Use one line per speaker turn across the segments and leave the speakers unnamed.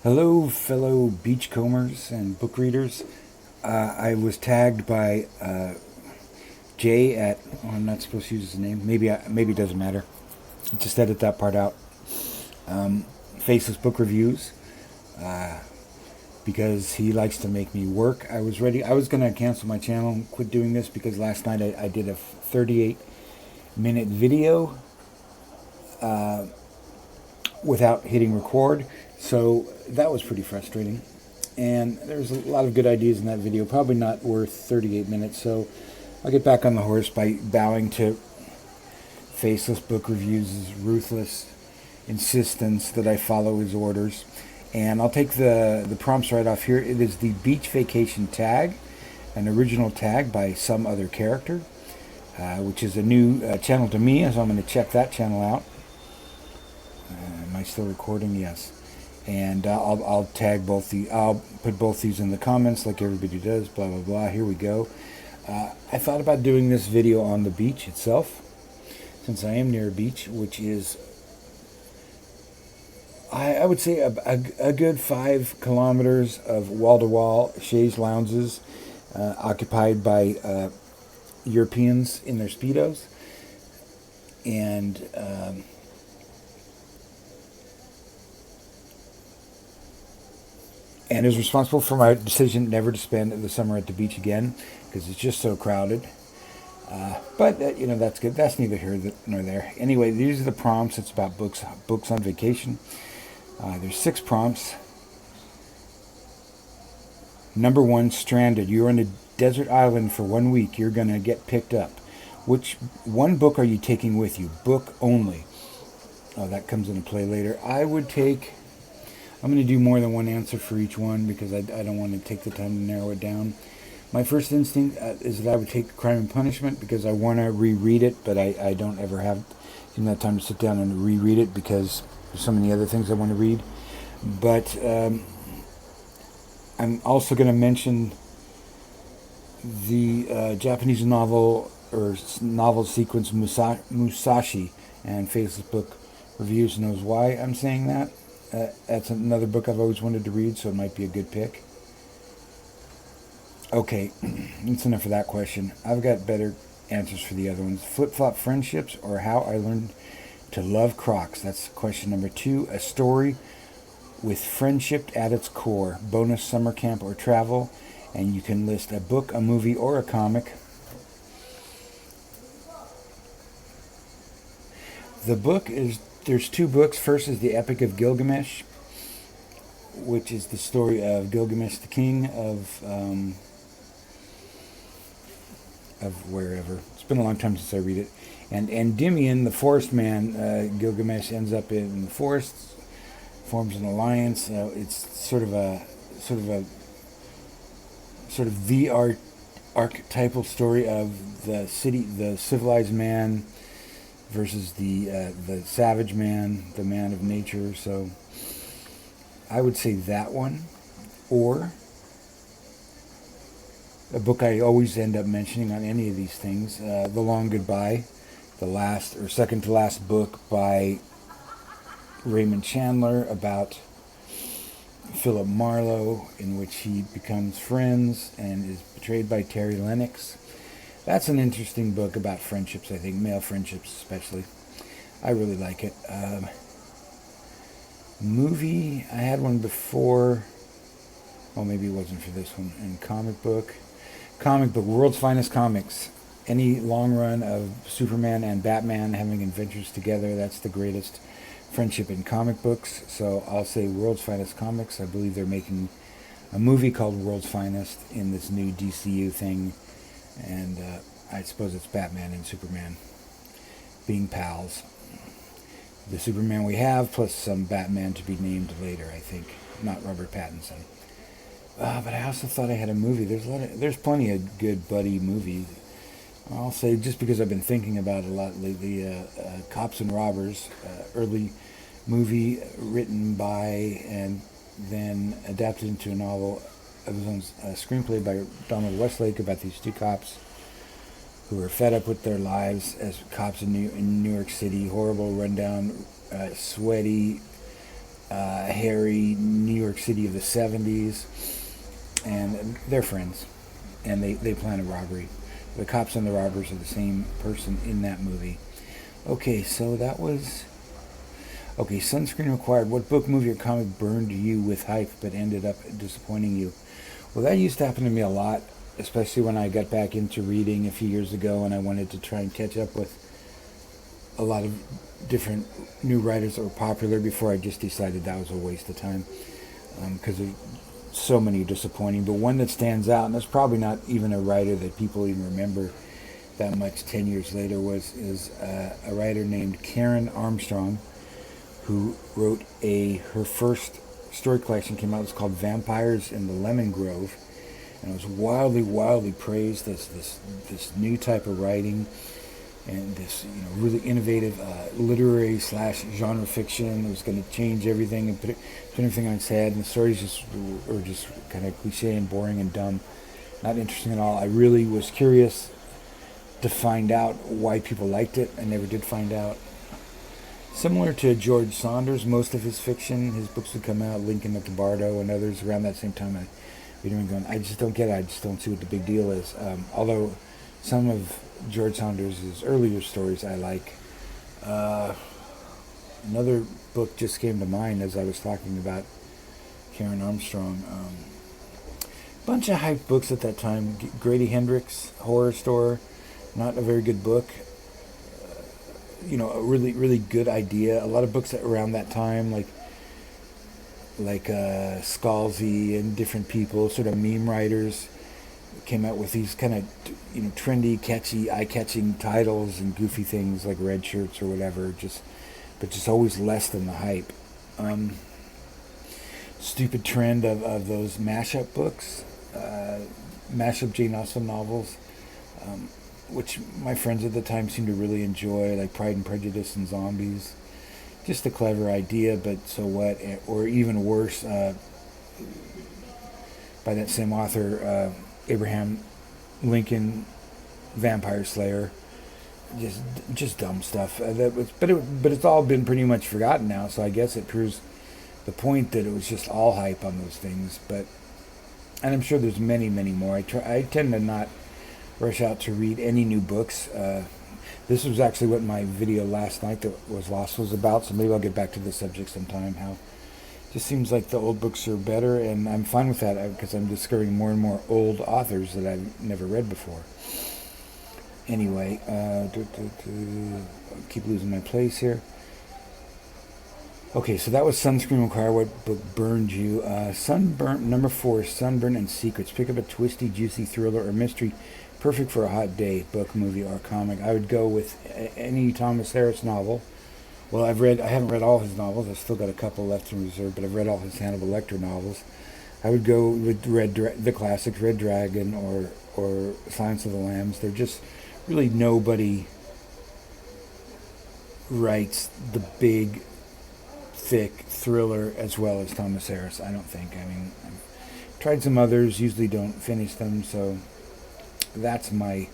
Hello, fellow beachcombers and book readers. I was tagged by Jay at. Oh, I'm not supposed to use his name. Maybe it doesn't matter. Just edit that part out. Faceless Book Reviews, because he likes to make me work. I was ready. I was gonna cancel my channel and quit doing this because last night I did a 38-minute video without hitting record. So that was pretty frustrating. And there's a lot of good ideas in that video, probably not worth 38 minutes. So I'll get back on the horse by bowing to Faceless Book Reviews' ruthless insistence that I follow his orders. And I'll take the prompts right off here. It is the Beach Vacation tag, an original tag by some other character, which is a new channel to me, so I'm going to check that channel out. Am I still recording? Yes. And I'll tag both I'll put both these in the comments like everybody does, blah, blah, blah. Here we go. I thought about doing this video on the beach itself, since I am near a beach, which is, I would say, a good 5 kilometers of wall-to-wall chaise lounges occupied by Europeans in their Speedos. And is responsible for my decision never to spend the summer at the beach again because it's just so crowded. But that's good. That's neither here nor there. Anyway, these are the prompts. It's about books on vacation. There's 6 prompts. Number 1, stranded. You're on a desert island for 1 week. You're going to get picked up. Which one book are you taking with you? Book only. Oh, that comes into play later. I'm going to do more than one answer for each one because I don't want to take the time to narrow it down. My first instinct is that I would take Crime and Punishment because I want to reread it, but I don't ever have even that time to sit down and reread it because there's so many other things I want to read. But I'm also going to mention the Japanese novel or novel sequence Musashi, and Faceless Book Reviews knows why I'm saying that. That's another book I've always wanted to read, so it might be a good pick. Okay, that's enough for that question. I've got better answers for the other ones. Flip-flop friendships, or how I learned to love Crocs. That's question number 2. A story with friendship at its core. Bonus summer camp or travel. And you can list a book, a movie, or a comic. The book is... There's 2 books. First is the Epic of Gilgamesh, which is the story of Gilgamesh, the king of wherever. It's been a long time since I read it. And Endymion, the forest man, Gilgamesh ends up in the forest, forms an alliance. It's sort of the archetypal story of the civilized man versus the savage man, the man of nature. So I would say that one, or a book I always end up mentioning on any of these things, The Long Goodbye, the last or second to last book by Raymond Chandler about Philip Marlowe, in which he becomes friends and is betrayed by Terry Lennox. That's an interesting book about friendships, I think, male friendships especially. I really like it. Movie, I had one before. Oh, maybe it wasn't for this one. And comic book, World's Finest Comics. Any long run of Superman and Batman having adventures together, that's the greatest friendship in comic books. So I'll say World's Finest Comics. I believe they're making a movie called World's Finest in this new DCU thing. And I suppose it's Batman and Superman being pals. The Superman we have, plus some Batman to be named later, I think. Not Robert Pattinson. But I also thought I had a movie. There's plenty of good buddy movies. I'll say, just because I've been thinking about it a lot lately, Cops and Robbers, early movie written by and then adapted into a novel. It was on a screenplay by Donald Westlake about these 2 cops who are fed up with their lives as cops in New York City. Horrible, rundown, sweaty, hairy New York City of the 70s, and they're friends, and they plan a robbery. The cops and the robbers are the same person in that movie. Okay, so that was... Okay, Sunscreen Required. What book, movie, or comic burned you with hype but ended up disappointing you? Well, that used to happen to me a lot, especially when I got back into reading a few years ago and I wanted to try and catch up with a lot of different new writers that were popular before I just decided that was a waste of time, because there's so many disappointing. But one that stands out, and that's probably not even a writer that people even remember that much 10 years later, is a writer named Karen Armstrong, who wrote her first story collection came out. It was called Vampires in the Lemon Grove, and it was wildly praised as this new type of writing, and this really innovative literary / genre fiction. It was going to change everything and put everything on its head, and the stories were just kind of cliche and boring and dumb, not interesting at all. I really was curious to find out why people liked it. I never did find out. Similar to George Saunders, most of his fiction, his books would come out, Lincoln at the Bardo and others around that same time. I'd be going, I just don't get it. I just don't see what the big deal is. Although some of George Saunders' earlier stories I like. Another book just came to mind as I was talking about Karen Armstrong. Bunch of hype books at that time. Grady Hendrix, Horror Store, not a very good book. A really good idea. A lot of books around that time, like Scalzi and different people, sort of meme writers, came out with these kind of trendy, catchy, eye-catching titles and goofy things like Red Shirts or whatever. But just always less than the hype. Stupid trend of those mashup books, mashup Jane Austen novels. Which my friends at the time seemed to really enjoy, like Pride and Prejudice and Zombies. Just a clever idea, but so what? Or even worse, by that same author, Abraham Lincoln, Vampire Slayer. Just dumb stuff. But it's all been pretty much forgotten now, so I guess it proves the point that it was just all hype on those things. And I'm sure there's many more. I tend to not rush out to read any new books. This was actually what my video last night that was lost was about, so maybe I'll get back to the subject sometime. How it just seems like the old books are better, and I'm fine with that because I'm discovering more and more old authors that I've never read before. Anyway, I keep losing my place here. Okay, so that was Sunscreen Required. What book burned you? Number 4, Sunburn and Secrets. Pick up a twisty, juicy thriller or mystery, perfect for a hot day, book, movie, or comic. I would go with any Thomas Harris novel. Well, I haven't read all his novels. I've still got a couple left in reserve, but I've read all his Hannibal Lecter novels. I would go with the classics, Red Dragon or Silence of the Lambs. They're just really nobody writes the big, thick thriller as well as Thomas Harris, I don't think. I mean, I've tried some others, usually don't finish them, so that's my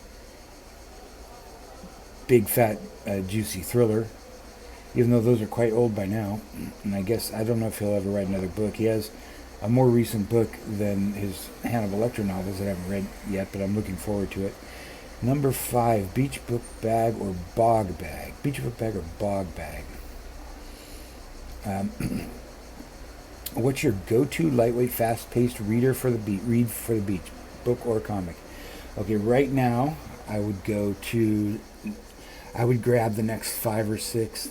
big, fat, juicy thriller, even though those are quite old by now. And I guess, I don't know if he'll ever write another book. He has a more recent book than his Hannibal Lecter novels that I haven't read yet, but I'm looking forward to it. Number 5, Beach Book Bag or Bog Bag. Beach Book Bag or Bog Bag. What's your go-to lightweight, fast-paced read for the beach, book or comic? Okay, right now I would grab the next 5 or 6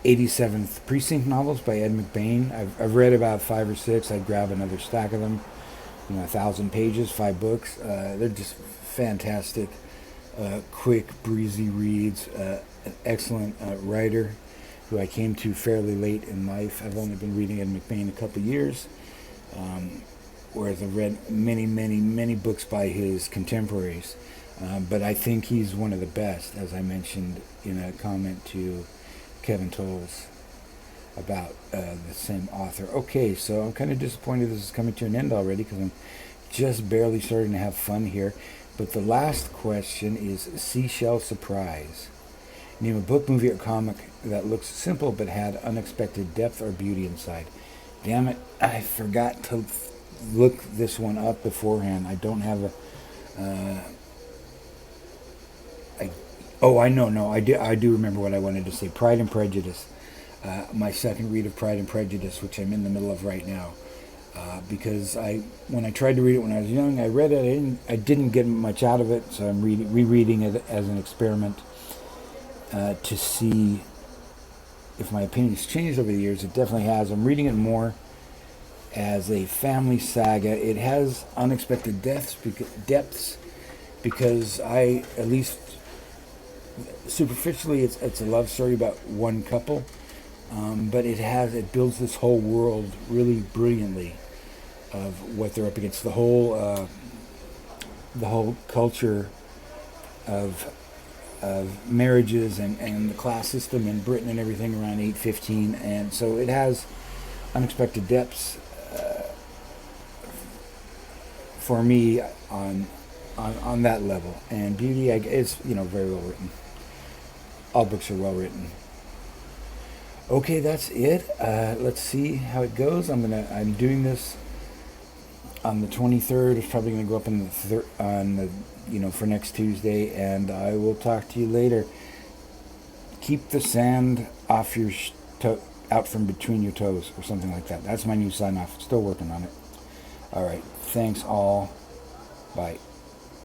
87th Precinct novels by Ed McBain. I've read about 5 or 6. I'd grab another stack of them. 1,000 pages, 5 books. They're just fantastic, quick, breezy reads. An excellent writer who I came to fairly late in life. I've only been reading Ed McBain a couple of years, whereas I've read many books by his contemporaries. But I think he's one of the best, as I mentioned in a comment to Kevin Tolles about the same author. Okay, so I'm kind of disappointed this is coming to an end already because I'm just barely starting to have fun here. But the last question is Seashell Surprise. Name a book, movie, or comic that looks simple but had unexpected depth or beauty inside. Damn it, I forgot to look this one up beforehand. I don't have a. I, oh, I know, no, I do remember what I wanted to say. Pride and Prejudice. My second read of Pride and Prejudice, which I'm in the middle of right now. Because when I tried to read it when I was young, I read it. I didn't get much out of it, so I'm rereading it as an experiment to see if my opinion's changed over the years. It definitely has. I'm reading it more as a family saga. It has unexpected depths because at least superficially, it's a love story about one couple, but it builds this whole world really brilliantly of what they're up against. The whole culture of marriages and the class system in Britain and everything around 815, and so it has unexpected depths for me on that level. And beauty is very well written. All books are well written. Okay, that's it. Let's see how it goes. I'm doing this on the 23rd. It's probably going to go up for next Tuesday, and I will talk to you later. Keep the sand off your out from between your toes, or something like that. That's my new sign off. Still working on it. All right. Thanks all. Bye.